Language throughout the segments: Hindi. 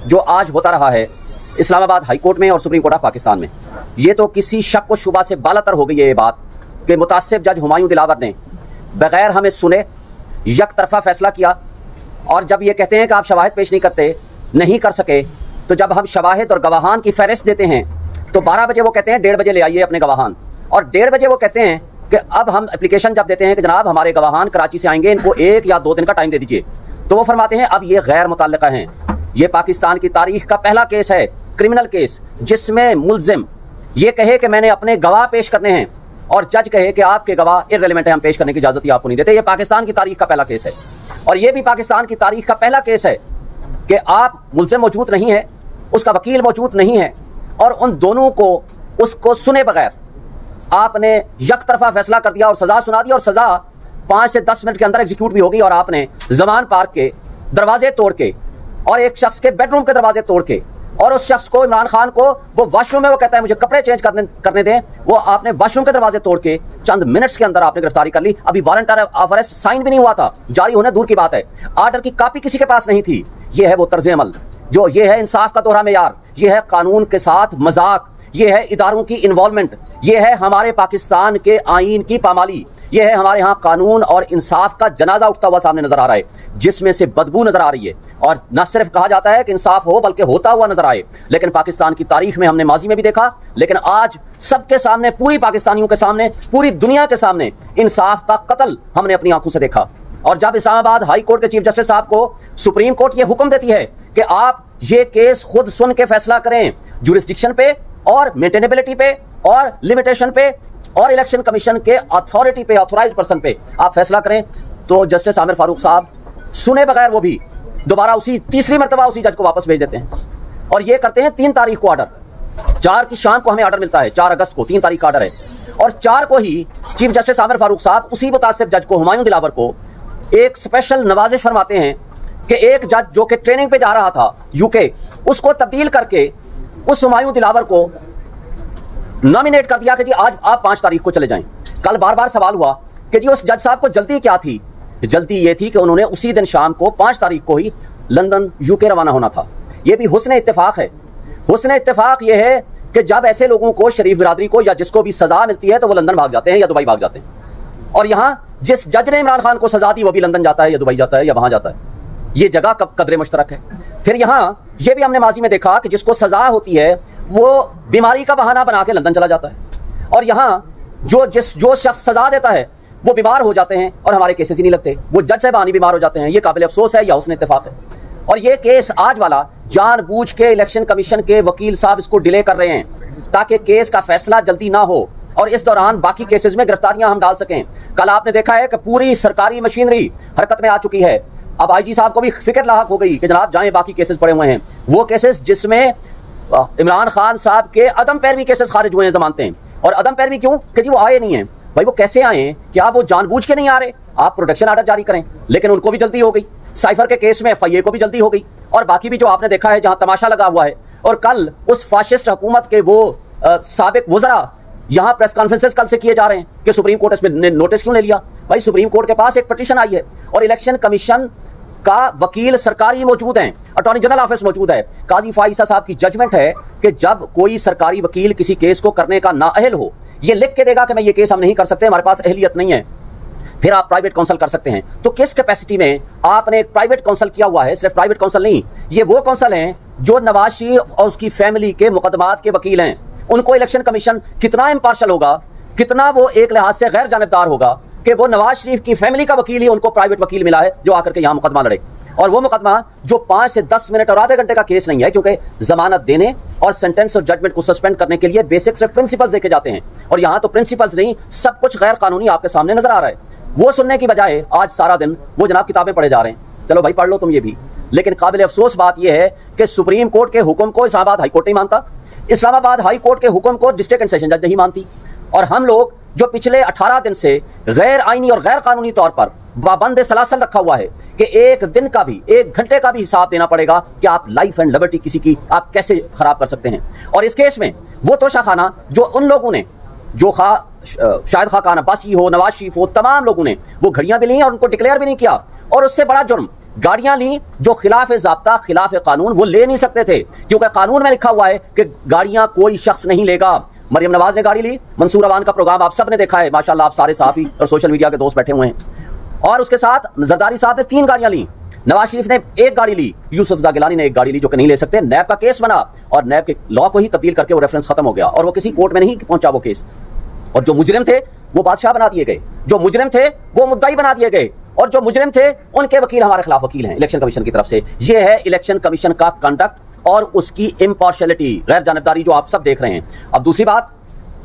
जो आज होता रहा है इस्लामाबाद हाई कोर्ट में और सुप्रीम कोर्ट ऑफ पाकिस्तान में, ये तो किसी शक व शुबा से बालातर हो गई है ये बात कि मुतासिब जज हुमायूं दिलावर ने बगैर हमें सुने यक तरफा फैसला किया। और जब ये कहते हैं कि आप शवाहिद पेश नहीं कर सके, तो जब हम शवाहिद और गवाहान की फहरिस्त देते हैं तो 12 बजे वो कहते हैं 1:30 बजे ले आइए अपने गवाहान, और 1:30 बजे वो कहते हैं कि अब हम एप्लीकेशन जब देते हैं कि जनाब हमारे गवाहान कराची से आएंगे, इनको 1 या 2 दिन का टाइम दे दीजिए, तो वो फरमाते हैं अब ये गैर मुतल्लिका हैं। ये पाकिस्तान की तारीख का पहला केस है, क्रिमिनल केस, जिसमें मुल्जिम ये कहे कि मैंने अपने गवाह पेश करने हैं और जज कहे कि आपके गवाह इर्रेलेवेंट है, हम पेश करने की इजाजत ही आपको नहीं देते। ये पाकिस्तान की तारीख का पहला केस है, और ये भी पाकिस्तान की तारीख का पहला केस है कि आप मुल्जिम मौजूद नहीं है, उसका वकील मौजूद नहीं है, और उन दोनों को उसको सुने बगैर आपने यक तरफा फैसला कर दिया और सजा सुना दी, और सजा 5 से 10 मिनट के अंदर एग्जीक्यूट भी होगी। और आपने जमान पार्क के दरवाजे तोड़ के और एक शख्स के बेडरूम के दरवाजे तोड़ के, और उस शख्स को, इमरान खान को, वो वॉशरूम में वो कहता है मुझे कपड़े चेंज करने दें, वो आपने वॉशरूम के दरवाजे तोड़ के चंद मिनट्स के अंदर आपने गिरफ्तारी कर ली। अभी वारंट ऑफ अरेस्ट साइन भी नहीं हुआ था, जारी होने दूर की बात है, आर्डर की कॉपी किसी के पास नहीं थी। ये है वो तर्ज अमल, जो ये है इंसाफ का दोहरा मेयार, ये है कानून के साथ मजाक, ये है इदारों की इन्वॉल्वमेंट, ये है हमारे पाकिस्तान के आईन की पामाली, ये है हमारे यहाँ कानून और इंसाफ का जनाजा उठता हुआ सामने नजर आ रहा है, जिसमें से बदबू नजर आ रही है। और न सिर्फ कहा जाता है कि इंसाफ हो, बल्कि होता हुआ नजर आए। लेकिन पाकिस्तान की तारीख में हमने माजी में भी देखा, लेकिन आज सबके सामने, पूरी पाकिस्तानियों के सामने, पूरी दुनिया के सामने इंसाफ का कत्ल हमने अपनी आंखों से देखा। और जब इस्लामाबाद हाई कोर्ट के चीफ जस्टिस साहब को सुप्रीम कोर्ट ये हुक्म देती है कि आप ये केस खुद सुन के फैसला करें, जुरिस्डिक्शन पे और मेंटेनेबिलिटी पे और लिमिटेशन पे और इलेक्शन कमीशन के अथॉरिटी पे, ऑथोराइज्ड पर्सन पे आप फैसला करें, तो जस्टिस आमिर फारूक साहब सुने बगैर वो भी दोबारा उसी तीसरी मरतबा उसी जज को वापस भेज देते हैं। और ये करते हैं 3 तारीख को ऑर्डर, 4 की शाम को हमें ऑर्डर मिलता है, 4 अगस्त को 3 तारीख का ऑर्डर है, और 4 को ही चीफ जस्टिस आमिर फारूक साहब उसी मुतासिब जज को, हुमायूं दिलावर को, एक स्पेशल नवाजिश फरमाते हैं कि एक जज जो कि ट्रेनिंग पे जा रहा था यूके, उसको तब्दील करके उस हुमायूं दिलावर को नॉमिनेट कर दिया कि जी आज आप 5 तारीख को चले जाएं। कल बार बार सवाल हुआ कि जी उस जज साहब को जल्दी क्या थी? जल्दी ये थी कि उन्होंने उसी दिन शाम को 5 तारीख को ही लंदन यूके रवाना होना था। ये भी हुस्न इत्तेफाक है। हुस्न इत्तेफाक ये है कि जब ऐसे लोगों को, शरीफ बिरादरी को, या जिसको भी सजा मिलती है तो वो लंदन भाग जाते हैं या दुबई भाग जाते हैं, और यहाँ जिस जज ने इमरान खान को सजा दी वो भी लंदन जाता है या दुबई जाता है या वहां जाता है। ये जगह कदरे मुश्तरक है। फिर यहाँ ये भी हमने माजी में देखा कि जिसको सजा होती है वो बीमारी का बहाना बना के लंदन चला जाता है, और यहाँ जो शख्स सजा देता है वो बीमार हो जाते हैं और हमारे केसेस ही नहीं लगते, वो जज साहबानी बीमार हो जाते हैं। ये काबिल अफसोस है या हुस्न इत्तेफाक है। और ये केस आज वाला जानबूझ के इलेक्शन कमीशन के वकील साहब इसको डिले कर रहे हैं ताकि केस का फैसला जल्दी ना हो और इस दौरान बाकी केसेस में गिरफ्तारियां हम डाल सकें। कल आपने देखा है कि पूरी सरकारी मशीनरी हरकत में आ चुकी है। अब आईजी साहब को भी फिक्र लाहक हो गई कि जनाब जाएं, बाकी केसेस पड़े हुए हैं, वो केसेस जिसमें इमरान खान साहब के अदम पैरवी केसेस खारिज हुए हैं जमानते हैं। और अदम पैरवी क्यों? कि जी वो आए नहीं है। भाई वो कैसे आए? क्या वो जानबूझ के नहीं आ रहे? आप प्रोटेक्शन ऑर्डर जारी करें, लेकिन उनको भी जल्दी हो गई। साइफर के केस में एफआईए को भी जल्दी हो गई, और बाकी भी जो आपने देखा है जहां तमाशा लगा हुआ है। और कल उस फाशिस्ट हुकूमत के वो साबिक वज़रा यहाँ प्रेस कॉन्फ्रेंसेस कल से किए जा रहे हैं कि सुप्रीम कोर्ट इसमें नोटिस क्यों ले लिया। भाई सुप्रीम कोर्ट के पास एक पिटीशन आई है और इलेक्शन कमीशन का वकील सरकारी मौजूद हैं, अटॉर्नी जनरल ऑफिस मौजूद है, काजी फाइसा साहब की जजमेंट है कि जब कोई सरकारी वकील किसी केस को करने का नाअहल हो, ये लिख के देगा कि मैं ये केस हम नहीं कर सकते, हमारे पास अहलियत नहीं है, फिर आप प्राइवेट काउंसिल कर सकते हैं। तो किस कैपेसिटी में आपने एक प्राइवेट काउंसिल किया हुआ है? सिर्फ प्राइवेट काउंसिल नहीं, ये वो काउंसिल हैं जो नवाज शरीफ और उसकी फैमिली के मुकदमात के वकील हैं। उनको इलेक्शन कमीशन कितना इम्पार्शल होगा, कितना वो एक लिहाज से गैर जानिबदार होगा कि वो नवाज शरीफ की फैमिली का वकील ही उनको प्राइवेट वकील मिला है जो आकर के यहाँ मुकदमा लड़े। और वो मुकदमा जो 5 से 10 मिनट और आधे घंटे का केस नहीं है, क्योंकि जमानत देने और सेंटेंस और जजमेंट को सस्पेंड करने के लिए बेसिक से प्रिंसिपल्स देखे जाते हैं, और यहाँ तो प्रिंसिपल्स नहीं, सब कुछ गैर कानूनी आपके सामने नजर आ रहा है। वो सुनने की बजाय आज सारा दिन वो जनाब किताबें पढ़े जा रहे हैं। चलो भाई पढ़ लो तुम ये भी, लेकिन काबिल अफसोस बात यह है कि सुप्रीम कोर्ट के हुक्म को इस्लामाबाद हाई कोर्ट नहीं मानता, इस्लामाबाद हाई कोर्ट के हुक्म को डिस्ट्रिक्ट एंड सेशन जज नहीं मानती, और हम लोग जो पिछले 18 दिन से गैर आईनी और गैर कानूनी तौर पर पाबंद सलासल रखा हुआ है कि एक दिन का भी, 1 घंटे का भी हिसाब देना पड़ेगा कि आप लाइफ एंड लिबर्टी किसी की आप कैसे खराब कर सकते हैं। और इस केस में वो तोशाखाना जो उन लोगों ने, जो शायद खाकान अब्बासी हो, नवाज शरीफ हो, तमाम लोगों ने वो घड़ियां भी ली और उनको डिक्लेयर भी नहीं किया, और उससे बड़ा जुर्म गाड़ियां ली जो खिलाफ ज़ाब्ता खिलाफ कानून वो ले नहीं सकते थे, क्योंकि कानून में लिखा हुआ है कि गाड़ियां कोई शख्स नहीं लेगा। मरियम नवाज ने गाड़ी ली, मंसूर अवान का प्रोग्राम आप सब ने देखा है, माशाल्लाह आप सारे सहाफ़ी और सोशल मीडिया के दोस्त बैठे हुए हैं, और उसके साथ जरदारी साहब ने 3 गाड़ियां ली, नवाज शरीफ ने 1 गाड़ी ली, यूसुफ रज़ा गिलानी ने 1 गाड़ी ली, जो कि नहीं ले सकते। नैब का केस बना और नैब के लॉ को ही तब्दील करके वो रेफरेंस खत्म हो गया और वो किसी कोर्ट में नहीं पहुंचा वो केस। और जो मुजरिम थे वो बादशाह बना दिए गए, जो मुजरिम थे वो मुद्दाई बना दिए गए, और जो मुजरिम थे उनके वकील हमारे खिलाफ वकील हैं इलेक्शन कमीशन की तरफ से। ये है इलेक्शन कमीशन का कंडक्ट और उसकी इम्पार्शियलिटी, गैर जानबदारी जो आप सब देख रहे हैं। अब दूसरी बात,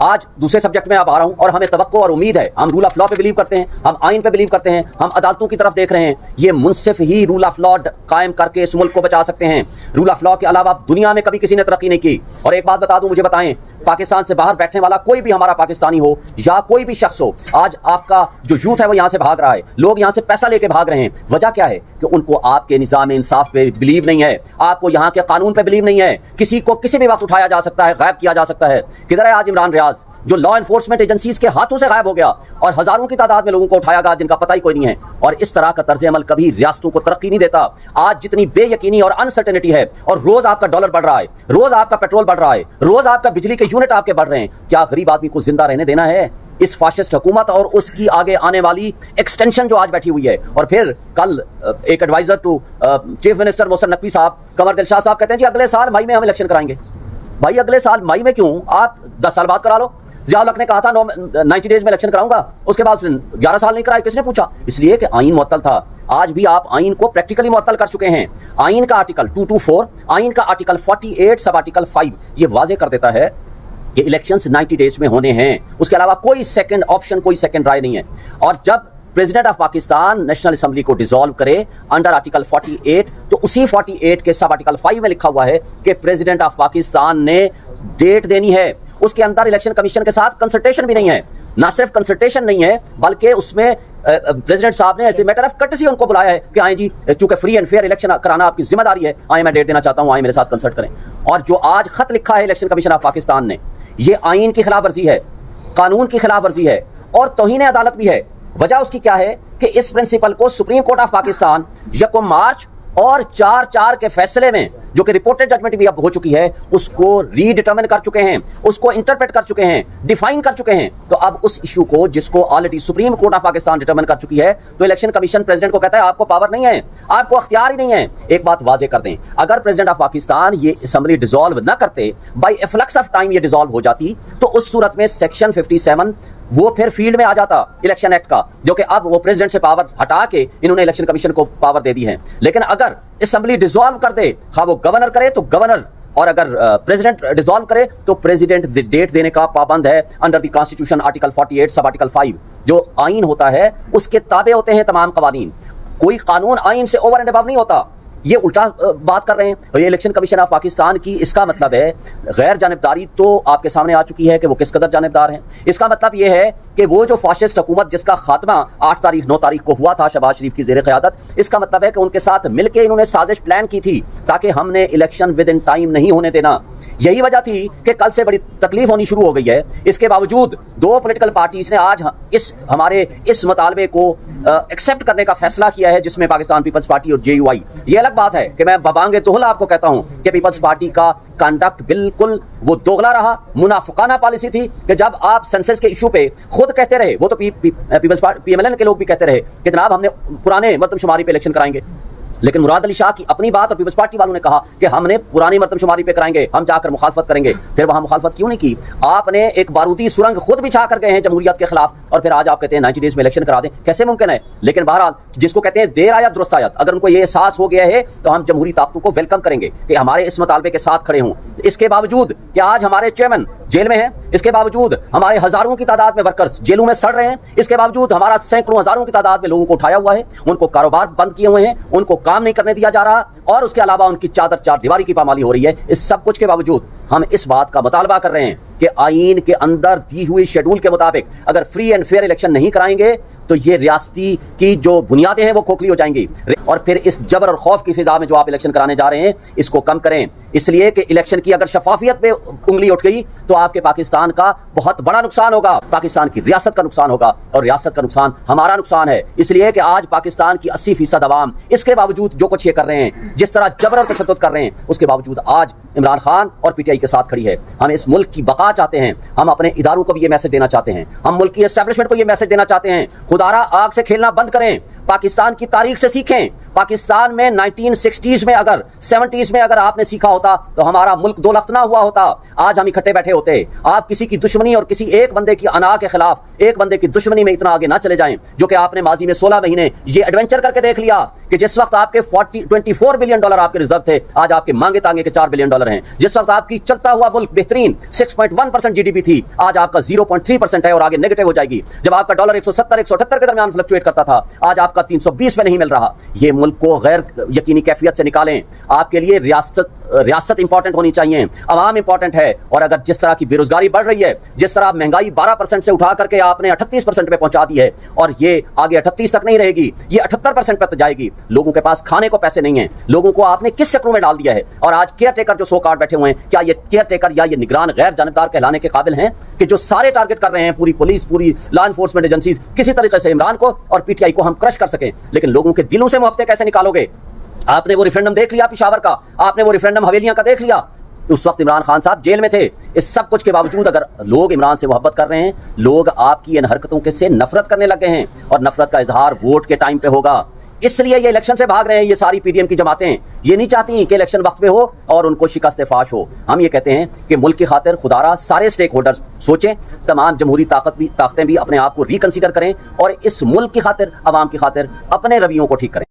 आज दूसरे सब्जेक्ट में आप आ रहा हूं, और हमें तवक्को और उम्मीद है, हम रूल ऑफ लॉ पे बिलीव करते हैं, हम आइन पे बिलीव करते हैं, हम अदालतों की तरफ देख रहे हैं। ये मुनसिफ ही रूल ऑफ लॉ कायम करके इस मुल्क को बचा सकते हैं। रूल ऑफ लॉ के अलावा दुनिया में कभी किसी ने तरक्की नहीं की। और एक बात बता दूं, मुझे बताएं, पाकिस्तान से बाहर बैठने वाला कोई भी हमारा पाकिस्तानी हो या कोई भी शख्स हो, आज आपका जो यूथ है वो यहां से भाग रहा है, लोग यहां से पैसा लेके भाग रहे हैं। वजह क्या है कि उनको आपके निज़ाम इंसाफ पे बिलीव नहीं है, आपको यहां के कानून पे बिलीव नहीं है। किसी को किसी भी वक्त उठाया जा सकता है, गायब किया जा सकता है। किधर है आज इमरान रियाज, जो लॉ एनफोर्समेंट एजेंसीज के हाथों से गायब हो गया और हजारों की तादाद में लोगों को उठाया गया जिनका पता ही कोई नहीं है। और इस तरह का तर्ज अमल कभी रियासतों को तरक्की नहीं देता। आज जितनी बेयकीनी और अनसर्टेनिटी है, और रोज आपका डॉलर बढ़ रहा है, रोज आपका पेट्रोल बढ़ रहा है, रोज आपका बिजली के यूनिट आपके बढ़ रहे हैं, क्या गरीब आदमी को जिंदा रहने देना है इस फाशिस्ट हुकूमत और उसकी आगे आने वाली एक्सटेंशन जो आज बैठी हुई है। और फिर कल एक adviser to chief minister Mohsin Naqvi Sahab, Kanwar Dilshad साहब कहते हैं जी अगले साल मई में हम इलेक्शन कराएंगे। भाई अगले साल मई में क्यों, आप 10 साल बाद करा लो। ज़िया-उल हक ने कहा था 90 डेज में इलेक्शन कराऊंगा, उसके बाद 11 साल नहीं कराए, किसने पूछा? इसलिए कि आइन मुअत्तल था। आज भी आप आइन को प्रैक्टिकली मुअत्तल कर चुके हैं। आइन का आर्टिकल 224, आइन का आर्टिकल 48 सब आर्टिकल 5 ये वाजे कर देता है कि इलेक्शंस 90 डेज में होने हैं, उसके अलावा कोई सेकंड ऑप्शन, कोई सेकंड राय नहीं है। और जब president of Pakistan national assembly को डिसॉल्व करे अंडर आर्टिकल 48, तो उसी 48 के सब आर्टिकल 5 में लिखा हुआ है कि प्रेसिडेंट ऑफ पाकिस्तान ने डेट देनी है। उसके अंदर इलेक्शन कमीशन के साथ कंसल्टेशन भी नहीं है, ना सिर्फ कंसल्टेशन नहीं है बल्कि उसमें प्रेसिडेंट साहब ने ऐसे मैटर ऑफ कर्टसी उनको बुलाया है कि आए जी, चूंकि फ्री एंड फेयर इलेक्शन कराना आपकी जिम्मेदारी है, आए मैं डेट देना चाहता हूं, आए मेरे साथ कंसल्ट करें। और जो आज खत लिखा है इलेक्शन कमीशन ऑफ पाकिस्तान ने, ये आइन की खिलाफ वर्जी है, कानून की खिलाफ वर्जी है और तौहीन अदालत भी है। वजह उसकी क्या है कि इस प्रिंसिपल को सुप्रीम कोर्ट ऑफ पाकिस्तान 1 मार्च और 4-4 के फैसले में, जो कि रिपोर्टेड जजमेंट भी अब हो चुकी है, उसको रीडिटर्मिन कर चुके हैं, उसको इंटरप्रेट कर चुके हैं, डिफाइन कर चुके हैं। तो अब उस इशू को, जिसको already supreme court of Pakistan determine कर चुकी है, तो इलेक्शन कमीशन प्रेसिडेंट को कहता है आपको पावर नहीं है, आपको अख्तियार ही नहीं है। एक बात वाजे कर दें, अगर प्रेसिडेंट ऑफ पाकिस्तान ये असेंबली डिसॉल्व न करते, बाय एफ्लक्स ऑफ टाइम ये डिसॉल्व हो जाती, तो उस सूरत में सेक्शन 57 वो फिर फील्ड में आ जाता इलेक्शन एक्ट का, जो कि अब वो प्रेसिडेंट से पावर हटा के इन्होंने इलेक्शन कमीशन को पावर दे दी है। लेकिन अगर असेंबली डिसॉल्व कर दे, खा वो गवर्नर करे तो गवर्नर, और अगर प्रेसिडेंट डिसॉल्व करे तो प्रेसिडेंट डेट देने का पाबंद है under the constitution article 48 sub article 5। जो आइन होता है उसके ताबे होते हैं तमाम कवानीन, कोई कानून आइन से ओवर एंड अबव नहीं होता। ये उल्टा बात कर रहे हैं। और ये इलेक्शन कमीशन ऑफ पाकिस्तान की, इसका मतलब है गैर जानिबदारी तो आपके सामने आ चुकी है कि वो किस कदर जानिबदार हैं। इसका मतलब ये है कि वो जो फाशिस्ट हुकूमत जिसका खात्मा 8 तारीख 9 तारीख को हुआ था शहबाज शरीफ की ज़ेर क़यादत, इसका मतलब है कि उनके साथ मिलकर इन्होंने साजिश प्लान की थी ताकि हमने इलेक्शन विद इन टाइम नहीं होने देना। यही वजह थी कि कल से बड़ी तकलीफ होनी शुरू हो गई है। इसके बावजूद 2 पॉलिटिकल पार्टीज ने आज हमारे इस मुतालबे को एक्सेप्ट करने का फैसला किया है, जिसमें पाकिस्तान पीपल्स पार्टी और JUI। ये अलग बात है कि मैं बबांगे तोहला आपको कहता हूं कि पीपल्स पार्टी का कंडक्ट बिल्कुल वो दोगला रहा, मुनाफिकाना पॉलिसी थी कि जब आप सेंसस के इशू पे खुद कहते रहे, वो तो पीपल्स पार्टी PMLN के लोग भी कहते रहे कि जनाब हमने पुराने मरदमशुमारी पे इलेक्शन कराएंगे, लेकिन मुराद अली शाह की अपनी बात और पीपल्स पार्टी वालों ने कहा कि हमने पुरानी मरदमशुमारी पे कराएंगे, हम जाकर मुखालफत करेंगे। फिर वहां मुखालफत क्यों नहीं की? आपने एक बारूदी सुरंग खुद बिछा कर गए हैं जमहूरियत के खिलाफ, और फिर आज आप कहते हैं 90 डेज में इलेक्शन करा दें, कैसे मुमकिन है? लेकिन बहरहाल जिसको कहते हैं देर आयत दुरुस्त आयत, अगर उनको ये एहसास हो गया है तो हम जमहूरी ताकतों को वेलकम करेंगे कि हमारे इस मुतालबे के साथ खड़े हों। इसके बावजूद कि आज हमारे चेयरमैन जेल में हैं, इसके बावजूद हमारे हजारों की तादाद में वर्कर्स जेलों में सड़ रहे हैं, इसके बावजूद हमारा सैकड़ों हजारों की तादाद में लोगों को उठाया हुआ है, उनको कारोबार बंद किए हुए हैं, उनको काम नहीं करने दिया जा रहा, और उसके अलावा उनकी चादर चार दीवारी की पामाली हो रही है। इस सब कुछ के बावजूद हम इस बात का मुतालबा कर रहे हैं कि आईन के अंदर दी हुई शेड्यूल के मुताबिक अगर फ्री एंड फेयर इलेक्शन नहीं कराएंगे तो ये रियासती की जो बुनियादें हैं वो खोखली हो जाएंगी। और फिर इस जबर और खौफ की फिजा में जो आप इलेक्शन कराने जा रहे हैं, इसको कम करें, इसलिए कि इलेक्शन की अगर शफाफियत पे उंगली उठ गई तो आपके पाकिस्तान का बहुत बड़ा नुकसान होगा, पाकिस्तान की रियासत का नुकसान होगा, और रियासत का नुकसान हमारा नुकसान है। इसलिए कि आज पाकिस्तान की 80% अवाम इसके बावजूद जो कुछ ये कर रहे हैं, जिस तरह जबर और तशद्दुद कर रहे हैं, उसके बावजूद आज इमरान खान और पीटीआई के साथ खड़ी है। हम इस मुल्क की बका चाहते हैं, हम अपने इदारों को भी ये मैसेज देना चाहते हैं, हम मुल्क की एस्टैब्लिशमेंट को ये मैसेज देना चाहते हैं, खुदारा आग से खेलना बंद करें, पाकिस्तान की तारीख से सीखें। पाकिस्तान में 1960s में अगर 70s में अगर आपने सीखा होता तो हमारा मुल्क दो लख्त ना हुआ होता, आज हम इकट्ठे बैठे होते। आप किसी की दुश्मनी और किसी एक बंदे की अना के खिलाफ, एक बंदे की दुश्मनी में इतना आगे ना चले जाएं, जो कि आपने माजी में 16 महीने ये एडवेंचर करके देख लिया कि जिस वक्त आपके 24 बिलियन डॉलर आपके रिजर्व थे, आज आपके मांगे तांगे के 4 बिलियन डॉलर हैं। जिस वक्त आपकी चलता हुआ मुल्क बेहतरीन 6.1% जीडीपी थी, आज आपका 0.3% है और आगे नेगेटिव हो जाएगी। जब आपका डॉलर 170-178 के दरमियान फ्लक्चुएट करता था, आज आपका 320 में नहीं मिल रहा। ये मुल्क को गैर यकीनी कैफियत से निकालें। आपके लिए रियासत इंपॉर्टेंट होनी चाहिए, अवाम इंपॉर्टेंट है। और अगर जिस तरह की बेरोजगारी बढ़ रही है, जिस तरह महंगाई 12% से उठा करके आपने 38% पे पहुंचा दी है, और ये आगे 38 तक नहीं रहेगी, ये 78% पे जाएगी। लोगों के पास खाने को पैसे नहीं है, लोगों को आपने किस चक्रों में डाल दिया है। और आज केयर टेकर जो सो कार्ड बैठे हुए हैं, क्या ये केयर टेकर या ये निगरान गैर जानबदार कहलाने के काबिल हैं कि जो सारे टारगेट कर रहे हैं, पूरी पुलिस, पूरी लॉ एनफोर्समेंट एजेंसीज, किसी तरीके से इमरान को और पीटीआई को हम क्रश कर सकें। लेकिन लोगों के दिलों से मोहब्बतें कैसे निकालोगे? आपने वो रेफरेंडम देख लिया पेशावर का, आपने वो रेफरेंडम हवेलियां का देख लिया, उस वक्त इमरान खान साहब जेल में थे। इस सब कुछ के बावजूद अगर लोग इमरान से मोहब्बत कर रहे हैं, लोग आपकी इन हरकतों के से नफरत करने लगे हैं, और नफरत का इजहार वोट के टाइम पे होगा। इसलिए ये इलेक्शन से भाग रहे हैं। ये सारी पीडीएम की जमातें ये नहीं चाहती कि इलेक्शन वक्त पे हो और उनको शिकस्त फाश हो। हम ये कहते हैं कि मुल्क की खातिर खुदारा सारे स्टेक होल्डर्स सोचें, तमाम जमहूरी ताकतें भी अपने आप को रिकंसीडर करें और इस मुल्क की खातिर, अवाम की खातिर अपने रवैयों को ठीक करें।